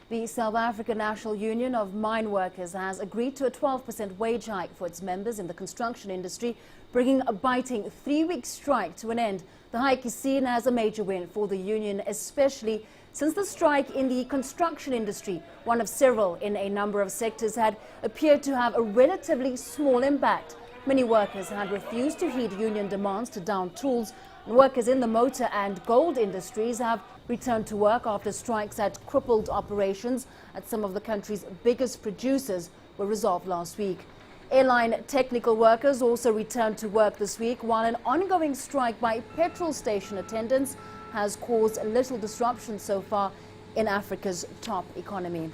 The South African National Union of Mine Workers has agreed to a 12% wage hike for its members in the construction industry, bringing a biting 3-week strike to an end. The hike is seen as a major win for the union, especially since the strike in the construction industry, one of several in a number of sectors, had appeared to have a relatively small impact. Many workers had refused to heed union demands to down tools, and workers in the motor and gold industries have returned to work after strikes that crippled operations at some of the country's biggest producers were resolved last week. Airline technical workers also returned to work this week, while an ongoing strike by petrol station attendants has caused little disruption so far in Africa's top economy.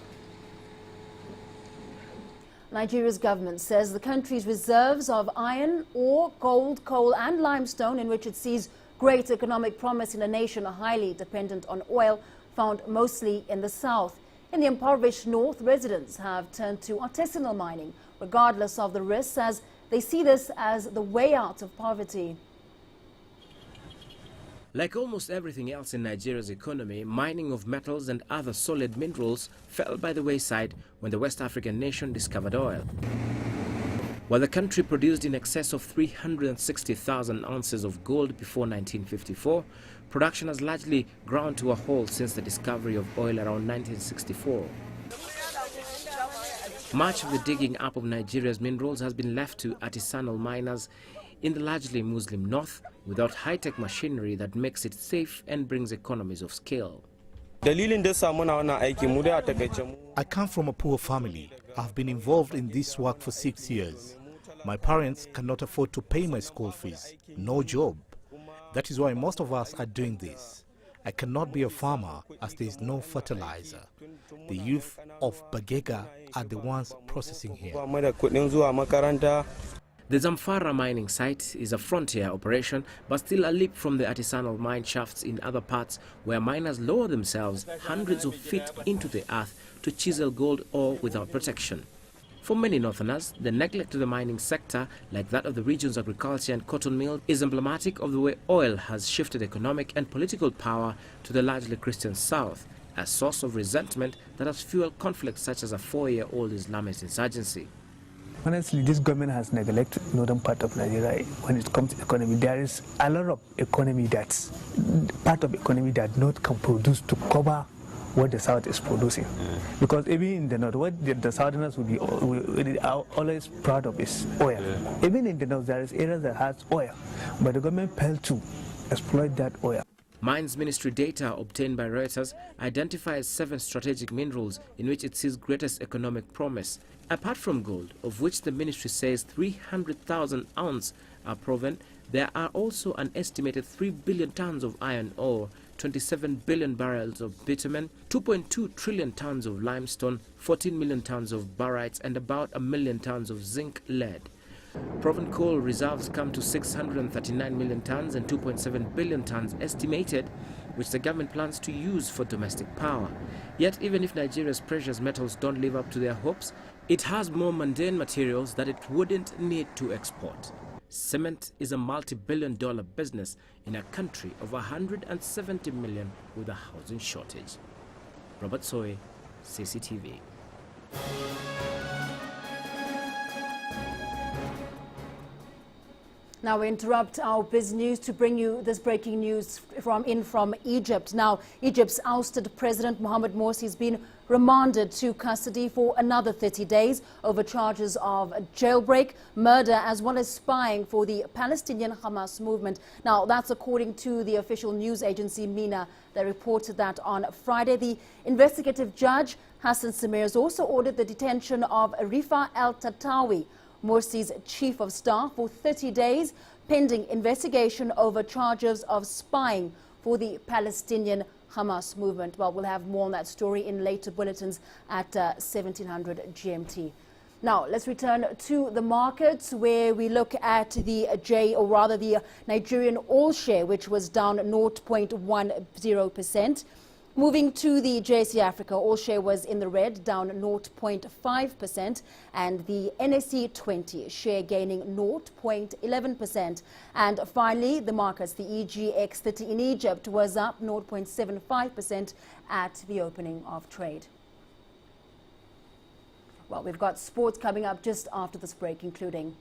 Nigeria's government says the country's reserves of iron, ore, gold, coal and limestone, in which it sees great economic promise in a nation highly dependent on oil, found mostly in the south. In the impoverished north, residents have turned to artisanal mining, regardless of the risks, as they see this as the way out of poverty. Like almost everything else in Nigeria's economy, mining of metals and other solid minerals fell by the wayside when the West African nation discovered oil. While the country produced in excess of 360,000 ounces of gold before 1954, production has largely ground to a halt since the discovery of oil around 1964. Much of the digging up of Nigeria's minerals has been left to artisanal miners in the largely Muslim north, without high-tech machinery that makes it safe and brings economies of scale. I come from a poor family. I've been involved in this work for 6 years. My parents cannot afford to pay my school fees, no job. That is why most of us are doing this. I cannot be a farmer as there is no fertilizer. The youth of Bagega are the ones processing here. The Zamfara mining site is a frontier operation, but still a leap from the artisanal mine shafts in other parts where miners lower themselves hundreds of feet into the earth to chisel gold ore without protection. For many northerners, the neglect of the mining sector, like that of the region's agriculture and cotton mill, is emblematic of the way oil has shifted economic and political power to the largely Christian south, a source of resentment that has fueled conflicts such as a 4-year-old Islamist insurgency. Honestly, this government has neglected northern part of Nigeria when it comes to economy. There is a lot of economy that's part of economy that North can produce to cover what the South is producing. Because even in the North, what the Southerners are always proud of is oil. Even in the North, there is areas that has oil, but the government failed to exploit that oil. Mines Ministry data obtained by Reuters identifies 7 strategic minerals in which it sees greatest economic promise. Apart from gold, of which the ministry says 300,000 ounces are proven, there are also an estimated 3 billion tons of iron ore, 27 billion barrels of bitumen, 2.2 trillion tons of limestone, 14 million tons of barytes, and about 1 million tons of zinc lead. Proven coal reserves come to 639 million tons and 2.7 billion tons estimated, which the government plans to use for domestic power. Yet, even if Nigeria's precious metals don't live up to their hopes, it has more mundane materials that it wouldn't need to export. Cement is a multi-billion-dollar business in a country of 170 million with a housing shortage. Robert Soy, CCTV. Now we interrupt our Biz News to bring you this breaking news from Egypt. Now, Egypt's ousted President Mohamed Morsi has been remanded to custody for another 30 days over charges of jailbreak, murder, as well as spying for the Palestinian Hamas movement. Now, that's according to the official news agency MENA that reported that on Friday. The investigative judge, Hassan Samir, has also ordered the detention of Rifa El-Tatawi, Morsi's chief of staff, for 30 days, pending investigation over charges of spying for the Palestinian Hamas movement. Well, we'll have more on that story in later bulletins at 1700 GMT. Now, let's return to the markets, where we look at the the Nigerian oil share, which was down 0.10%. Moving to the JSE Africa, oil share was in the red, down 0.5%, and the NSE 20 share gaining 0.11%. And finally, the markets, the EGX 30 in Egypt was up 0.75% at the opening of trade. Well, we've got sports coming up just after this break, including...